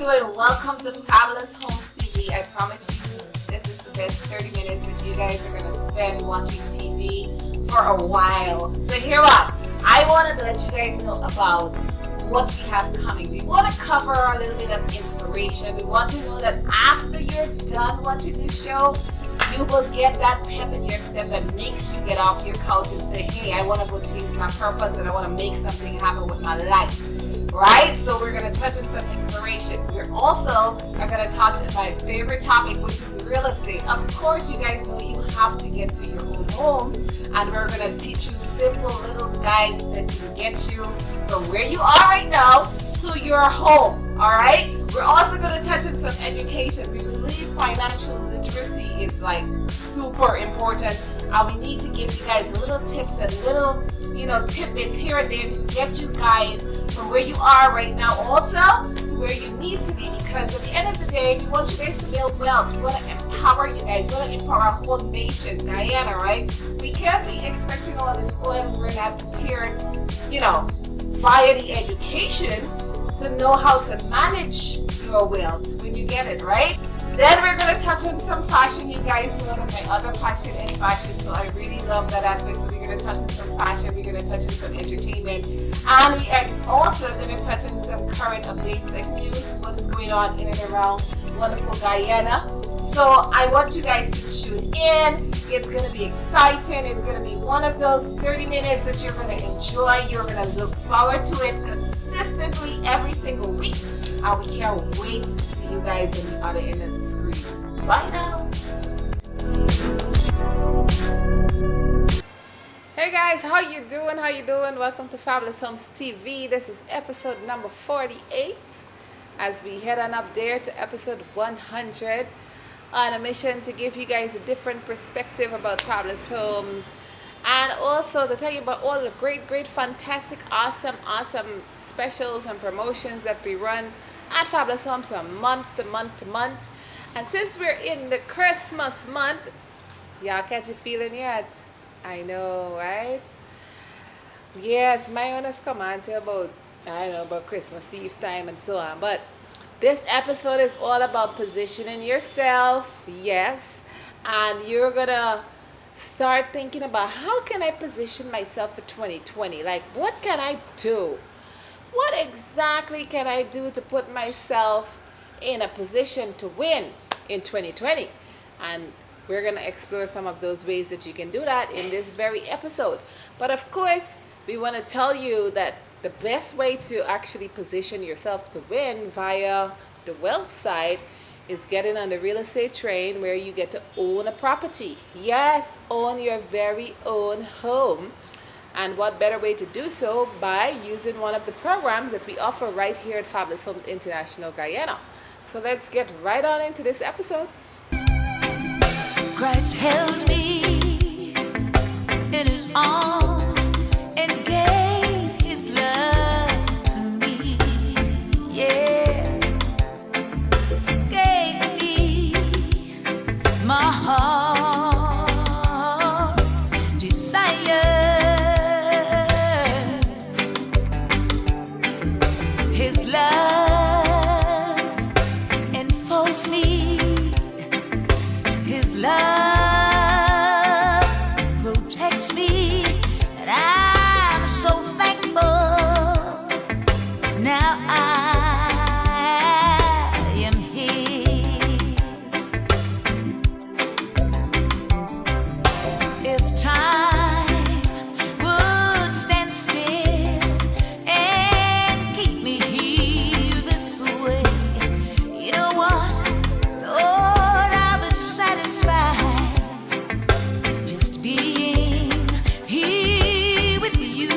doing? Welcome to Fabulous Homes TV. I promise you this is the best 30 minutes that you guys are going to spend watching TV for a while. So here what? I wanted to let you guys know about what we have coming. We want to cover a little bit of inspiration. We want to know that after you're done watching this show, you will get that pep in your step that makes you get off your couch and say, hey, I want to go chase my purpose and I want to make something happen with my life. Right? So we're going to touch on some inspiration. We're also going to touch on my favorite topic, which is real estate. Of course, you guys know you have to get to your own home, and we're going to teach you simple little guides that can get you from where you are right now to your home. All right? We're also going to touch on some education. We believe financial literacy is like super important, and we need to give you guys little tips and little, tidbits here and there to get you guys from where you are right now also to where you need to be, because at the end of the day, we want you guys to build wealth. We want to empower you guys. We want to empower our whole nation, Guyana, right? We can't be expecting all this oil and we're not prepared, via the education to know how to manage your wealth when you get it, right? Then we're going to touch on some fashion. You guys know that my other passion is fashion, so I really love that aspect. So we're going to touch on some fashion, we're going to touch on some entertainment, and we are also going to touch on some current updates like news, what is going on in and around wonderful Guyana. So I want you guys to tune in. It's going to be exciting. It's going to be one of those 30 minutes that you're going to enjoy. You're going to look forward to it consistently every single week. And we can't wait to see you guys on the other end of the screen. Bye now. Hey guys, how you doing? Welcome to Fabulous Homes TV. This is episode number 48. As we head on up there to episode 100, on a mission to give you guys a different perspective about Fabulous Homes, and also to tell you about all the great, fantastic, awesome specials and promotions that we run at Fabulous Homes from month to month. And since we're in the Christmas month, y'all catch a feeling yet? I know, right? Yes, my owners come on till about Christmas Eve time and so on, but this episode is all about positioning yourself, yes, and you're gonna start thinking about how can I position myself for 2020? Like, what can I do? What exactly can I do to put myself in a position to win in 2020? And we're gonna explore some of those ways that you can do that in this very episode. But of course, we want to tell you that the best way to actually position yourself to win via the wealth side is getting on the real estate train, where you get to own a property. Yes, own your very own home. And what better way to do so by using one of the programs that we offer right here at Fabulous Homes International Guyana. So let's get right on into this episode. Christ held me in his arms and gave his love to me, yeah, gave me my heart's desire. His love enfolds me, his love protects me, and I'm so thankful. Now I am his. If time would stand still and keep me here this way, you know what? Lord, I was satisfied just being here with you.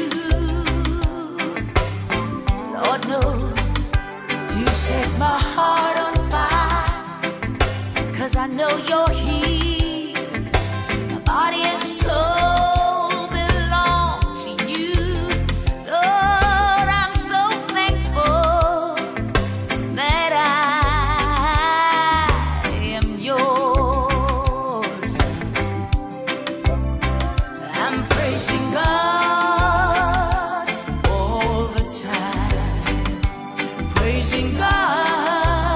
Lord knows you set my heart on fire, 'cause I know you're here. My body and soul belong to you. Lord, I'm so thankful that I am yours. I'm praising God all the time, praising God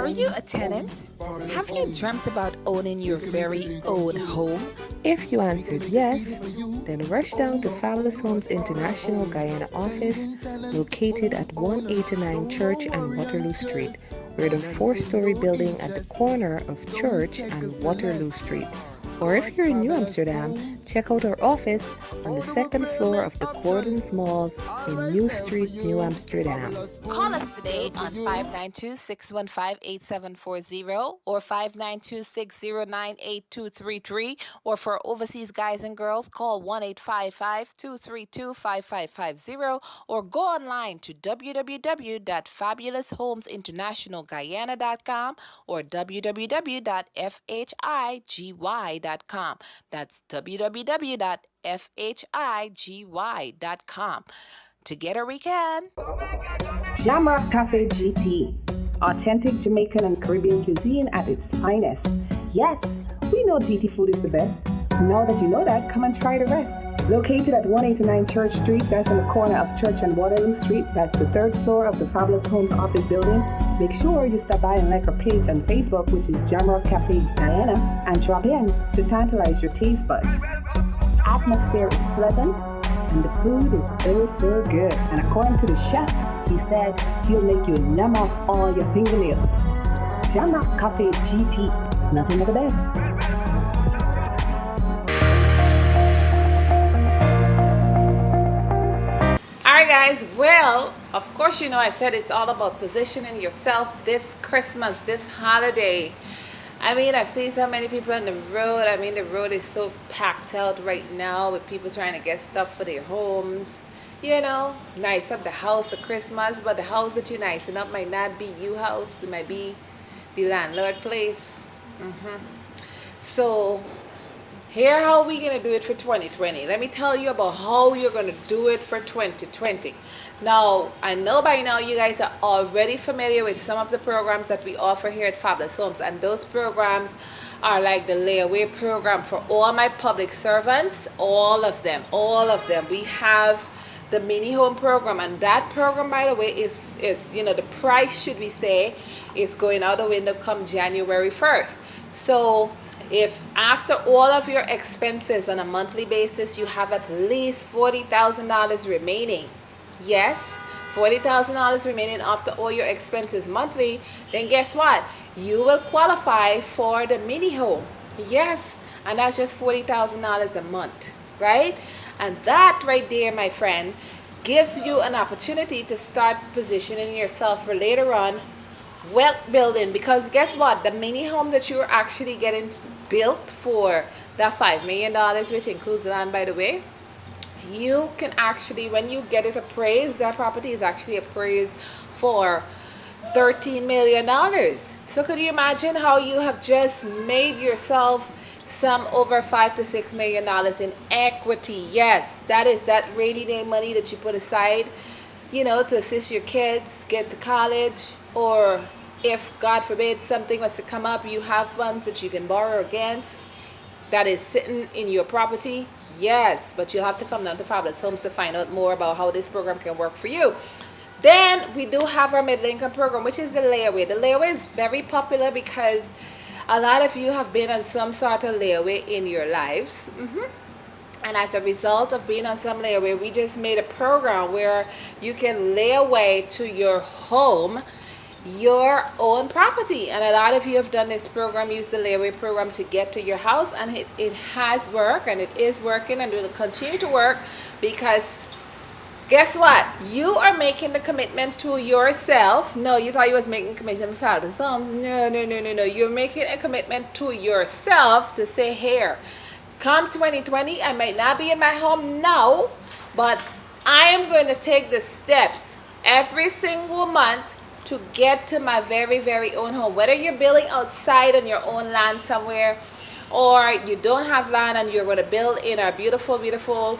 Are you a tenant? Have you dreamt about owning your very own home? If you answered yes, then rush down to Fabulous Homes International Guyana office located at 189 Church and Waterloo Street. We're the 4-story building at the corner of Church and Waterloo Street. Or if you're in New Amsterdam, check out our office on the 2nd floor of the Gordon's Mall in New Street, New Amsterdam. Call us today on 592-615-8740 or 592-609-8233, or for overseas guys and girls, call 1-855-232-5550, or go online to www.fabuloushomeinternationalguyana.com or www.fhigy.com. That's www.fhigy.com. Together we can. Jamrock Cafe GT, authentic Jamaican and Caribbean cuisine at its finest. Yes, we know GT food is the best. Now that you know that, come and try the rest. Located at 189 Church Street, that's on the corner of Church and Waterloo Street, that's the 3rd floor of the Fabulous Homes office building. Make sure you stop by and like our page on Facebook, which is Jamrock Cafe Guyana, and drop in to tantalize your taste buds. Atmosphere is pleasant, and the food is oh so good. And according to the chef, he said he'll make you numb off all your fingernails. Jamrock Cafe GT, nothing but the best. Alright guys, well, of course you know I said it's all about positioning yourself this Christmas, this holiday. I mean, I've seen so many people on the road. I mean, the road is so packed out right now with people trying to get stuff for their homes. You know, nice up the house for Christmas, but the house that you're nicing up might not be your house. It might be the landlord place. So here how we gonna do it for 2020. Let me tell you about how you're gonna do it for 2020. Now, I know by now you guys are already familiar with some of the programs that we offer here at Fabulous Homes, and those programs are like the layaway program for all my public servants, all of them. We have the mini home program, and that program, by the way, is you know, the price, should we say, is going out the window come January 1st. So if after all of your expenses on a monthly basis, you have at least $40,000 remaining, yes, $40,000 remaining after all your expenses monthly, then guess what? You will qualify for the mini home. Yes, and that's just $40,000 a month, right? And that right there, my friend, gives you an opportunity to start positioning yourself for later on wealth building, because guess what? The mini home that you're actually getting built for that $5 million, which includes land, by the way, you can actually, when you get it appraised, that property is actually appraised for $13 million. So could you imagine how you have just made yourself some over $5 to $6 million in equity? Yes, that is that rainy day money that you put aside, you know, to assist your kids get to college, or if God forbid something was to come up, you have funds that you can borrow against that is sitting in your property. Yes, but you'll have to come down to Fabulous Homes to find out more about how this program can work for you. Then we do have our middle income program, which is the layaway. The layaway is very popular because a lot of you have been on some sort of layaway in your lives. And as a result of being on some layaway, we just made a program where you can lay away to your home your own property. And a lot of you have done this program, use the layaway program to get to your house, and it has worked, and it is working, and it will continue to work, because guess what? You are making the commitment to yourself. No, you thought you was making a commitment to Fabulous Homes. No. You're making a commitment to yourself to say, here, come 2020, I might not be in my home now, but I am going to take the steps every single month to get to my very, very own home. Whether you're building outside on your own land somewhere, or you don't have land and you're going to build in a beautiful, beautiful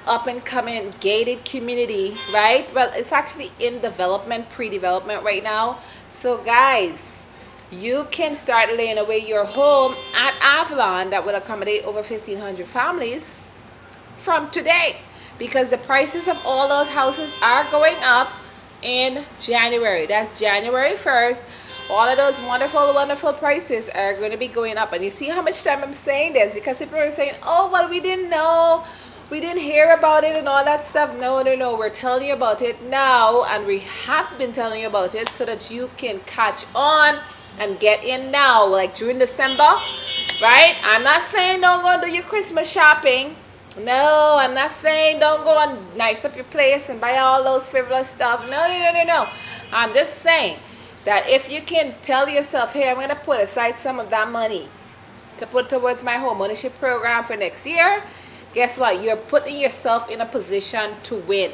up and coming gated community, right? Well, it's actually in development, pre-development right now. So guys, you can start laying away your home at Avalon that will accommodate over 1,500 families from today, because the prices of all those houses are going up in January. That's January 1st. all of those wonderful, wonderful prices are going to be going up. And you see how much time I'm saying this? Because people are saying, oh, well, we didn't know. We didn't hear about it and all that stuff. No, no, no. We're telling you about it now. And we have been telling you about it so that you can catch on and get in now. Like during December, right? I'm not saying don't go and do your Christmas shopping. No, I'm not saying don't go and nice up your place and buy all those frivolous stuff. No, no, no, no, no. I'm just saying that if you can tell yourself, hey, I'm going to put aside some of that money to put towards my home ownership program for next year, guess what? You're putting yourself in a position to win.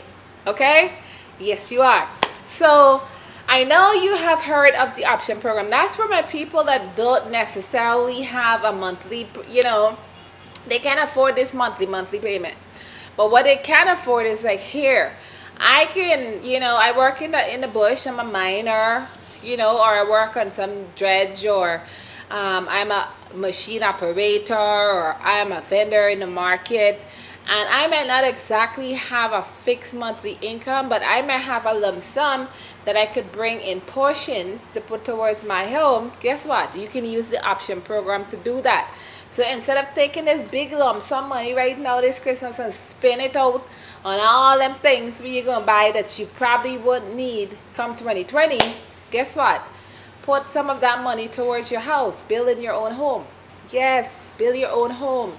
Okay? Yes, you are. So I know you have heard of the option program. That's for my people that don't necessarily have a monthly, they can't afford this monthly payment. But what they can afford is like, here, I can, I work in the bush. I'm a miner, or I work on some dredge, or I'm a machine operator, or I'm a vendor in the market. And I might not exactly have a fixed monthly income, but I might have a lump sum that I could bring in portions to put towards my home. Guess what? You can use the option program to do that. So instead of taking this big lump sum money right now this Christmas and spend it out on all them things where you're going to buy that you probably wouldn't need come 2020, guess what? Put some of that money towards your house, building your own home. Yes, build your own home.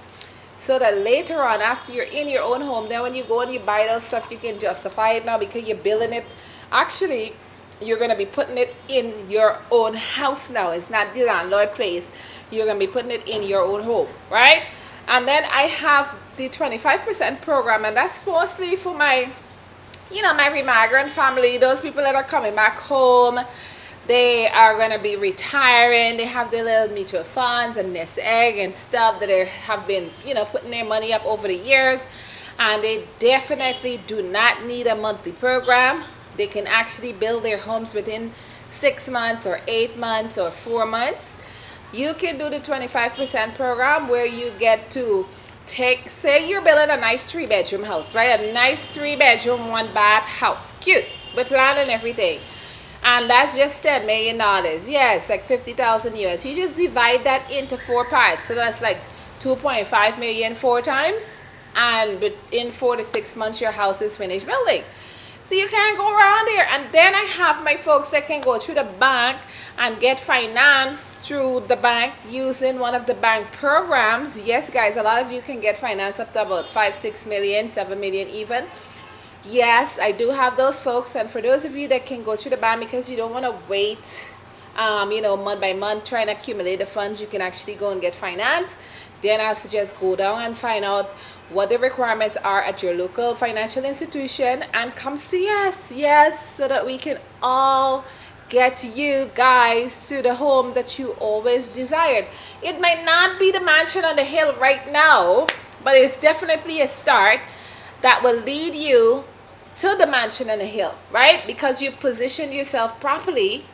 So that later on, after you're in your own home, then when you go and you buy those stuff, you can justify it now because you're building it. Actually, you're going to be putting it in your own house now. It's not the landlord place. You're going to be putting it in your own home, right? And then I have the 25% program, and that's mostly for my, my remigrant family, those people that are coming back home. They are going to be retiring. They have their little mutual funds and nest egg and stuff that they have been, putting their money up over the years. And they definitely do not need a monthly program. They can actually build their homes within 6 months or 8 months or 4 months. You can do the 25% program where you get to take, say you're building a nice 3-bedroom house, right? A nice 3-bedroom, 1-bath house. Cute, with land and everything. And that's just $10 million. Yes, like 50,000 US. You just divide that into 4 parts. So that's like 2.5 million 4 times. And within 4 to 6 months, your house is finished building. So you can't go around there. And then I have my folks that can go through the bank and get financed through the bank using one of the bank programs. Yes, guys, a lot of you can get finance up to about 5, 6 million, 7 million even. Yes, I do have those folks. And for those of you that can go through the bank because you don't want to wait, month by month trying to accumulate the funds, you can actually go and get finance. Then I suggest go down and find out what the requirements are at your local financial institution and come see us. Yes, so that we can all get you guys to the home that you always desired. It might not be the mansion on the hill right now, but it's definitely a start that will lead you to the mansion on the hill, right? Because you positioned yourself properly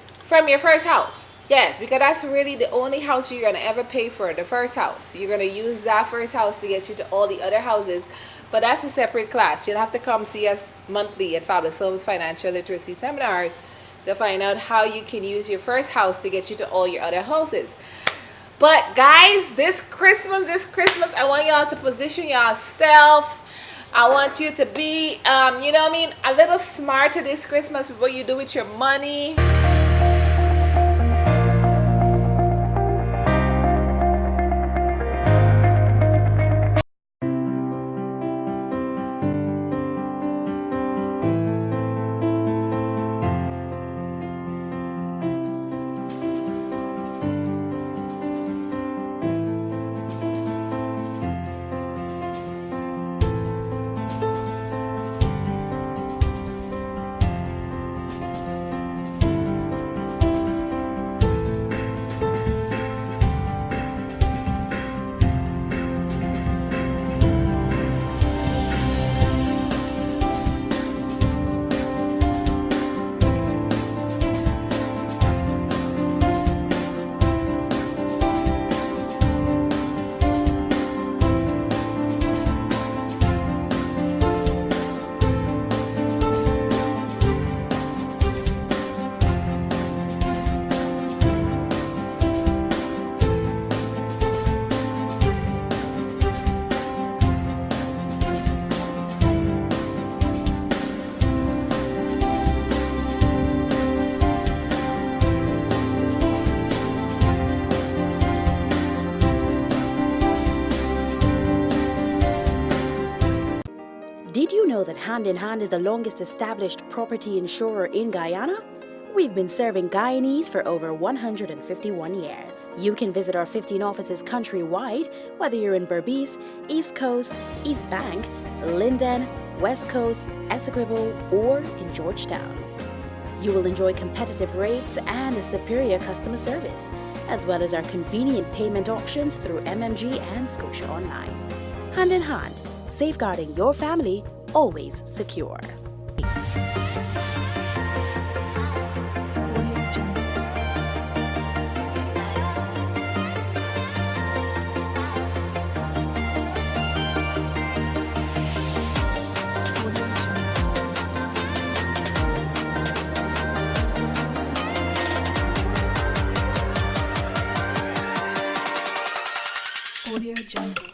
from your first house. Yes, because that's really the only house you're going to ever pay for, the first house. You're going to use that first house to get you to all the other houses. But that's a separate class. You'll have to come see us monthly at Fabulous Homes Financial Literacy Seminars to find out how you can use your first house to get you to all your other houses. But guys, this Christmas, I want y'all to position yourself. I want you to be, a little smarter this Christmas with what you do with your money. Hand in Hand is the longest established property insurer in Guyana, we've been serving Guyanese for over 151 years. You can visit our 15 offices countrywide, whether you're in Berbice, East Coast, East Bank, Linden, West Coast, Essequibo, or in Georgetown. You will enjoy competitive rates and a superior customer service, as well as our convenient payment options through MMG and Scotia Online. Hand in Hand, safeguarding your family, always secure. Audio Jungle.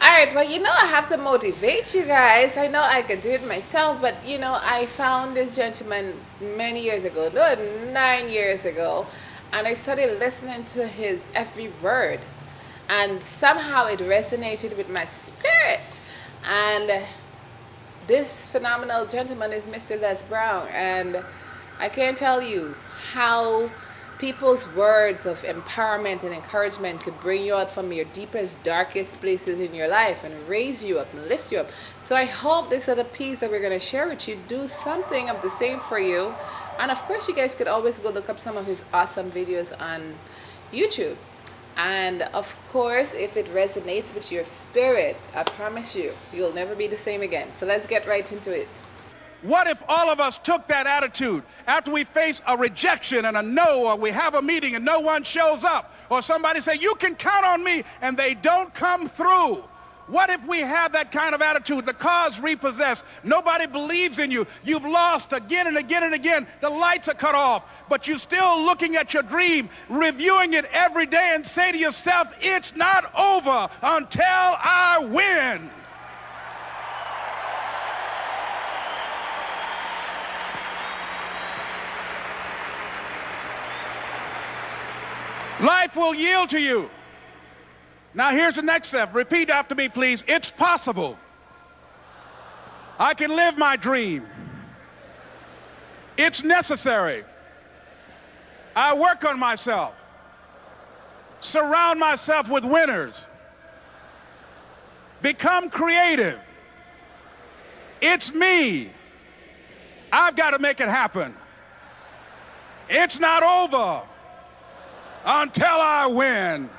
Alright, well, I have to motivate you guys. I know I could do it myself, but I found this gentleman many years ago, no, 9 years ago, and I started listening to his every word, and somehow it resonated with my spirit. And this phenomenal gentleman is Mr. Les Brown, and I can't tell you how people's words of empowerment and encouragement could bring you out from your deepest, darkest places in your life and raise you up and lift you up. So I hope this other piece that we're going to share with you do something of the same for you. And of course, you guys could always go look up some of his awesome videos on YouTube. And of course, if it resonates with your spirit, I promise you, you'll never be the same again. So let's get right into it. What if all of us took that attitude after we face a rejection and a no, or we have a meeting and no one shows up, or somebody say, you can count on me, and they don't come through? What if we have that kind of attitude? The car's repossessed. Nobody believes in you. You've lost again and again and again. The lights are cut off, but you're still looking at your dream, reviewing it every day, and say to yourself, it's not over until I win. Life will yield to you. Now here's the next step. Repeat after me, please. It's possible. I can live my dream. It's necessary. I work on myself. Surround myself with winners. Become creative. It's me. I've got to make it happen. It's not over until I win.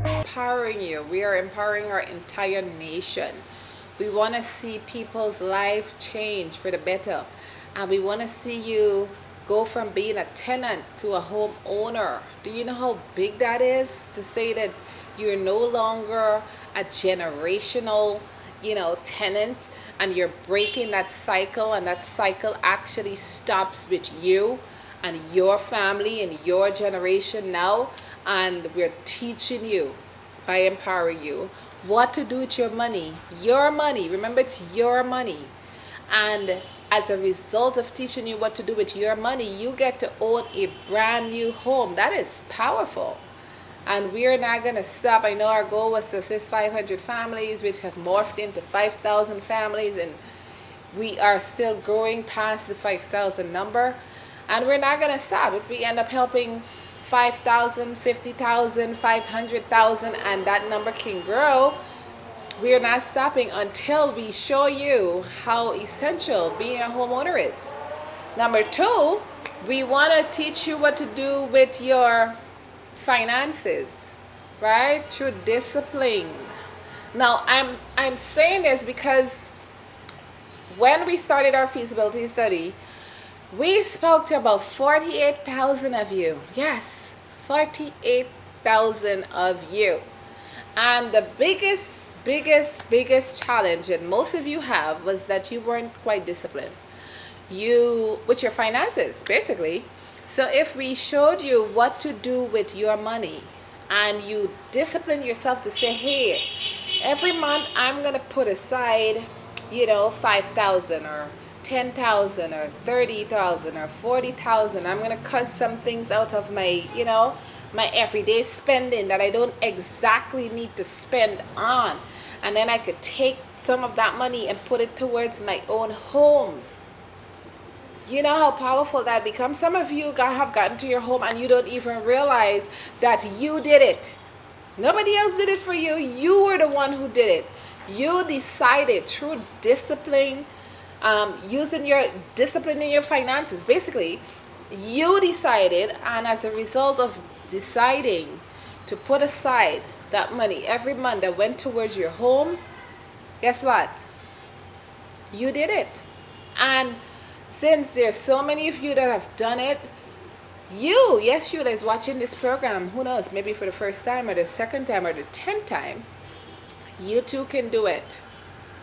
Empowering you. We are empowering our entire nation. We want to see people's lives change for the better. And we want to see you go from being a tenant to a homeowner. Do you know how big that is? To say that you're no longer a generational, tenant, and you're breaking that cycle, and that cycle actually stops with you and your family and your generation now. And we're teaching you, by empowering you, what to do with your money. Your money. Remember, it's your money. And as a result of teaching you what to do with your money, you get to own a brand new home. That is powerful. And we're not going to stop. I know our goal was to assist 500 families, which have morphed into 5,000 families, and we are still growing past the 5,000 number. And we're not going to stop. If we end up helping 5,000, 50,000, 500,000, and that number can grow, we are not stopping until we show you how essential being a homeowner is. Number two, we want to teach you what to do with your finances, right? Through discipline. Now, I'm saying this because when we started our feasibility study, we spoke to about 48,000 of you. Yes, 48,000 of you. And the biggest challenge that most of you have was that you weren't quite disciplined. You, with your finances, basically. So if we showed you what to do with your money and you discipline yourself to say, hey, every month I'm going to put aside, 5,000 or 10,000 or 30,000 or 40,000. I'm going to cut some things out of my, my everyday spending that I don't exactly need to spend on. And then I could take some of that money and put it towards my own home. You know how powerful that becomes? Some of you have gotten to your home and you don't even realize that you did it. Nobody else did it for you. You were the one who did it. You decided through discipline, using your discipline in your finances. Basically, you decided, and as a result of deciding to put aside that money every month that went towards your home, guess what? You did it. And since there's so many of you that have done it, you that's watching this program, who knows, maybe for the first time or the second time or the 10th time, you too can do it.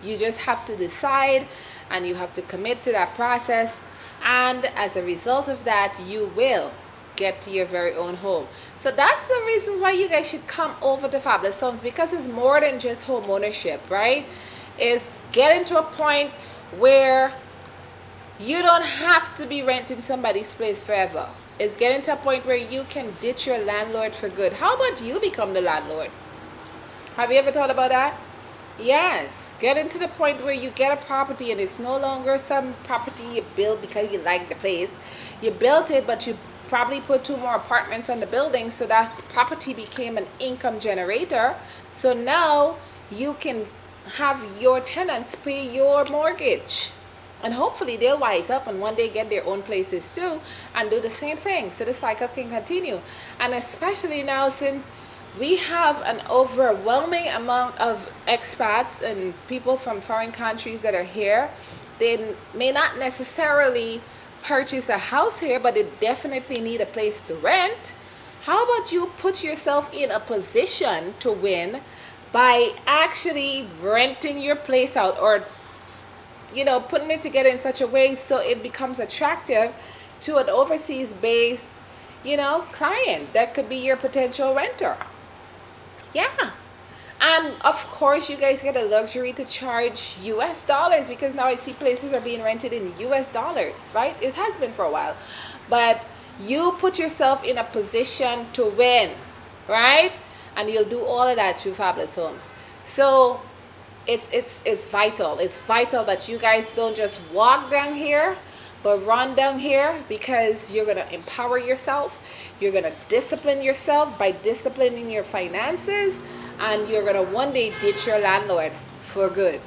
You just have to decide and you have to commit to that process, and as a result of that, you will get to your very own home. So that's the reason why you guys should come over to Fabulous Homes, because it's more than just home ownership, right? It's getting to a point where you don't have to be renting somebody's place forever. It's getting to a point where you can ditch your landlord for good. How about you become the landlord? Have you ever thought about that? Yes. Getting to the point where you get a property and it's no longer some property you built because you like the place. You built it, but you probably put 2 more apartments on the building, so that property became an income generator. So now you can have your tenants pay your mortgage. And hopefully they'll wise up and one day get their own places too and do the same thing, so the cycle can continue. And especially now, since we have an overwhelming amount of expats and people from foreign countries that are here, they may not necessarily purchase a house here, but they definitely need a place to rent. How about you put yourself in a position to win by actually renting your place out, or putting it together in such a way so it becomes attractive to an overseas based, client that could be your potential renter. Yeah. And of course, you guys get a luxury to charge US dollars, because now I see places are being rented in US dollars, right? It has been for a while. But you put yourself in a position to win, right? And you'll do all of that through Fabulous Homes. So it's vital. It's vital that you guys don't just walk down here, but run down here, because you're going to empower yourself. You're going to discipline yourself by disciplining your finances, and you're going to one day ditch your landlord for good.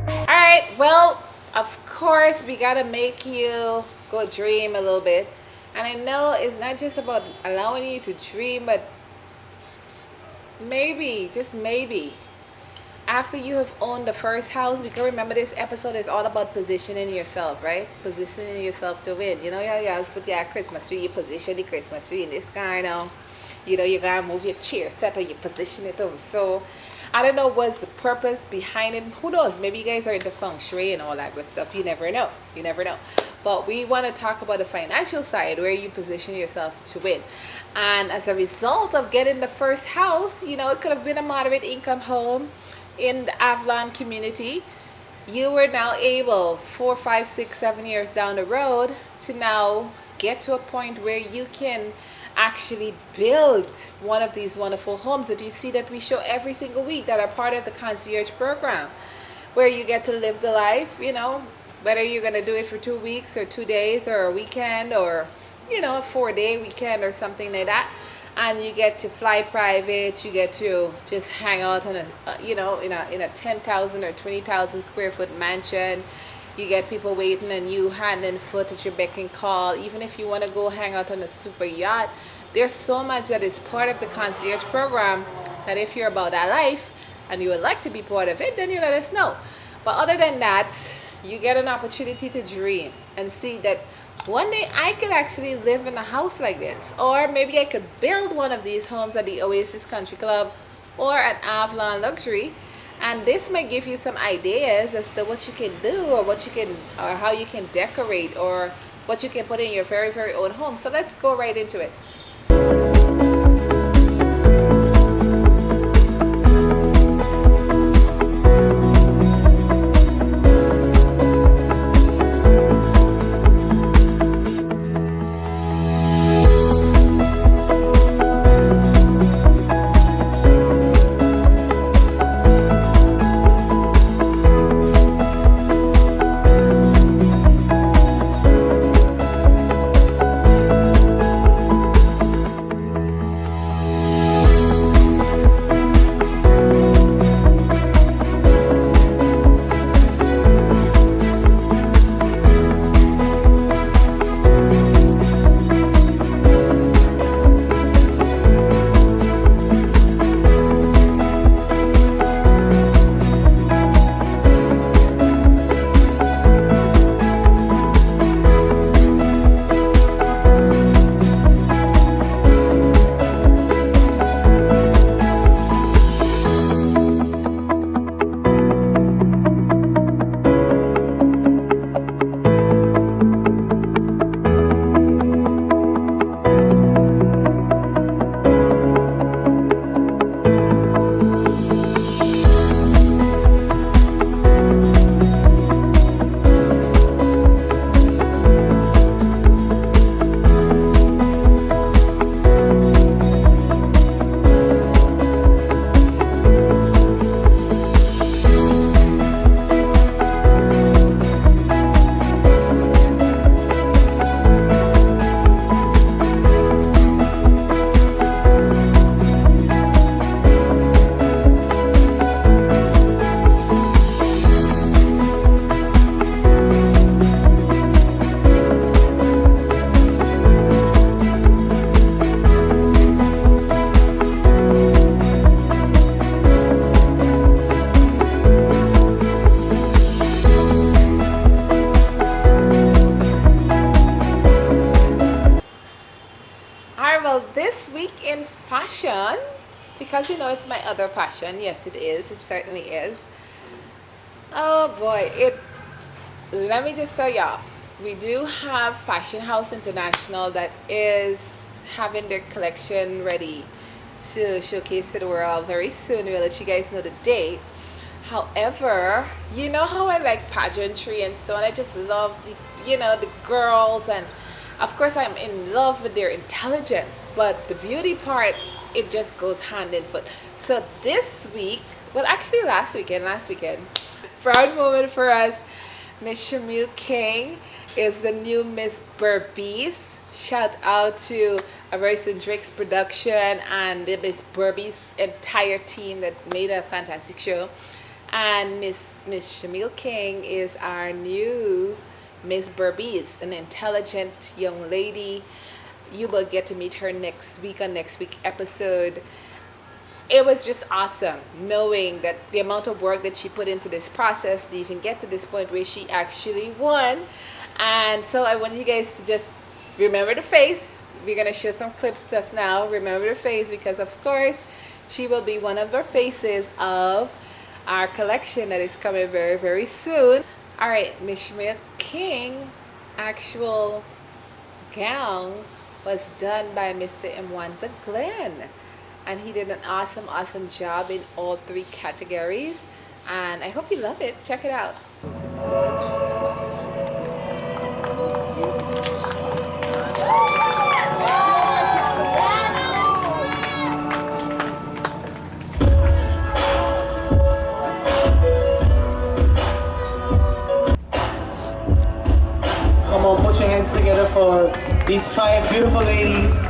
All right, well, of course, we got to make you go dream a little bit. And I know it's not just about allowing you to dream, but maybe, just maybe, after you have owned the first house, because remember this episode is all about positioning yourself, right? Positioning yourself to win. You put your Christmas tree, you position the Christmas tree in this car now. You gotta move your chair set or you position it over. So I don't know what's the purpose behind it. Who knows? Maybe you guys are into feng shui and all that good stuff. You never know. You never know. But we want to talk about the financial side, where you position yourself to win. And as a result of getting the first house, it could have been a moderate income home in the Avalon community. You were now able, 4, 5, 6, 7 years down the road, to now get to a point where you can actually build one of these wonderful homes that you see that we show every single week, that are part of the Concierge program, where you get to live the life, whether you're going to do it for 2 weeks or 2 days or a weekend, or a 4-day weekend or something like that. And you get to fly private, you get to just hang out on in a 10,000 or 20,000 square foot mansion. You get people waiting on you hand and foot at your beck and call. Even if you want to go hang out on a super yacht, there's so much that is part of the Concierge program, that if you're about that life and you would like to be part of it, then you let us know. But other than that, you get an opportunity to dream and see that one day I could actually live in a house like this, or maybe I could build one of these homes at the Oasis Country Club or at Avalon Luxury, And this might give you some ideas as to what you can do, or or how you can decorate, or what you can put in your very, very own home. So let's go right into it. This week in fashion, because you know it's my other passion. Yes, it is. It certainly is. Oh boy, let me just tell y'all, we do have Fashion House International that is having their collection ready to showcase to the world very soon. We'll let you guys know the date. However, you know how I like pageantry and so on. I just love the girls, and of course I'm in love with their intelligence, but the beauty part, it just goes hand in foot. So this week, well actually last weekend, proud moment for us, Miss Shamil King is the new Miss Burbies. Shout out to Averson Drake's production and the Miss Burbies entire team that made a fantastic show. And Miss Shamil King is our new Miss Burbies, an intelligent young lady. You will get to meet her next week on next week episode. It was just awesome knowing that the amount of work that she put into this process to even get to this point where she actually won. And so I want you guys to just remember the face. We're going to show some clips just now. Remember the face, because of course she will be one of the faces of our collection that is coming very, very soon. All right, Miss Shamil King actual gown was done by Mr. Mwanza Glenn, and he did an awesome job in all three categories, and I hope you love it. Check it out. Come on, put your hands together for these 5 beautiful ladies.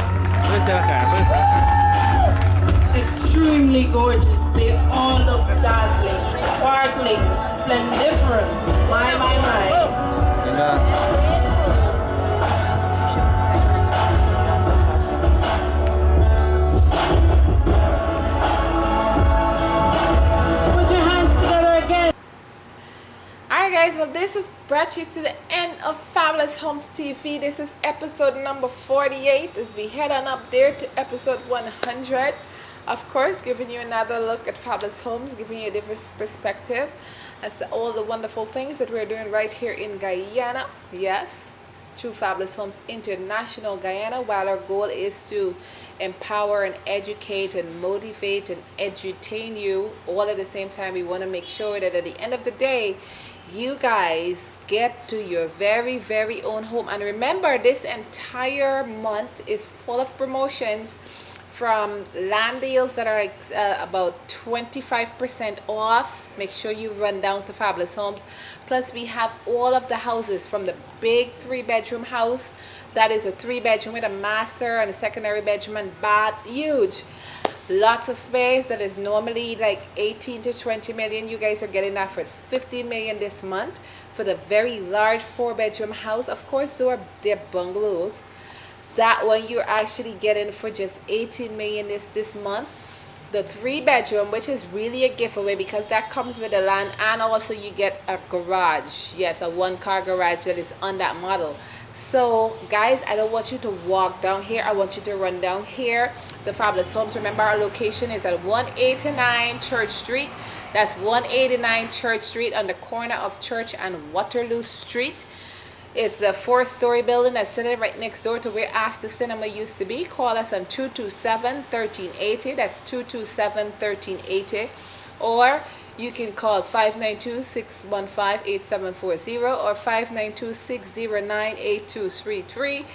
Extremely gorgeous. They all look dazzling, sparkling, splendiferous. My. Put your hands together again. Alright guys, well this has brought you to the end of Fabulous Homes TV. This is episode number 48 as we head on up there to episode 100. Of course, giving you another look at Fabulous Homes, giving you a different perspective as to all the wonderful things that we're doing right here in Guyana. Yes, through Fabulous Homes International Guyana, while our goal is to empower and educate and motivate and edutain you all at the same time. We want to make sure that at the end of the day, you guys get to your very, very own home. And remember, this entire month is full of promotions, from land deals that are about 25% off. Make sure you run down to Fabulous Homes. Plus, we have all of the houses, from the big 3-bedroom house that is a 3-bedroom with a master and a secondary bedroom and bath, huge, lots of space, that is normally like 18 to 20 million. You guys are getting that for 15 million this month. For the very large 4-bedroom house, of course, they're bungalows. That one you're actually getting for just 18 million this month. The 3-bedroom, which is really a giveaway because that comes with the land, and also you get a garage. Yes, a 1-car garage that is on that model. So guys, I don't want you to walk down here. I want you to run down here. The Fabulous Homes. Remember, our location is at 189 Church Street. That's 189 Church Street, on the corner of Church and Waterloo Street. It's a 4-story building that's sitting right next door to where Astor Cinema used to be. Call us on 227-1380. That's 227-1380. Or you can call 592-615-8740 or 592-609-8233.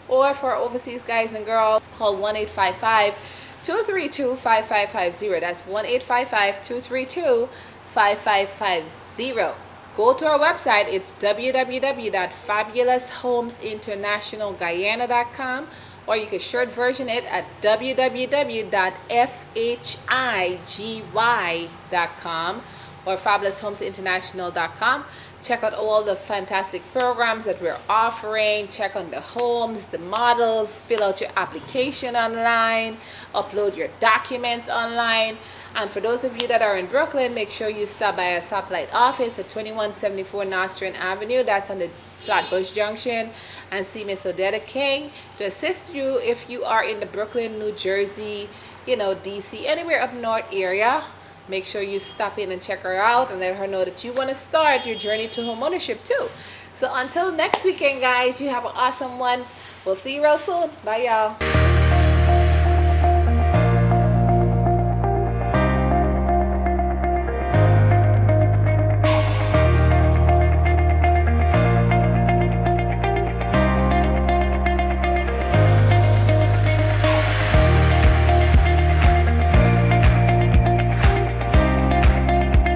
Or for overseas guys and girls, call 1-855-232-5550. That's 1-855-232-5550. Go to our website. It's www.fabuloushomeinternationalguyana.com, or you can short version it at www.fhigy.com or fabuloushomeinternational.com. Check out all the fantastic programs that we're offering. Check on the homes, the models, fill out your application online, upload your documents online. And for those of you that are in Brooklyn, make sure you stop by our satellite office at 2174 Nostrand Avenue. That's on the Flatbush Junction, and see Miss Odetta King to assist you if you are in the Brooklyn, New Jersey, DC, anywhere up north area. Make sure you stop in and check her out and let her know that you want to start your journey to homeownership too. So until next weekend, guys, you have an awesome one. We'll see you real soon. Bye, y'all.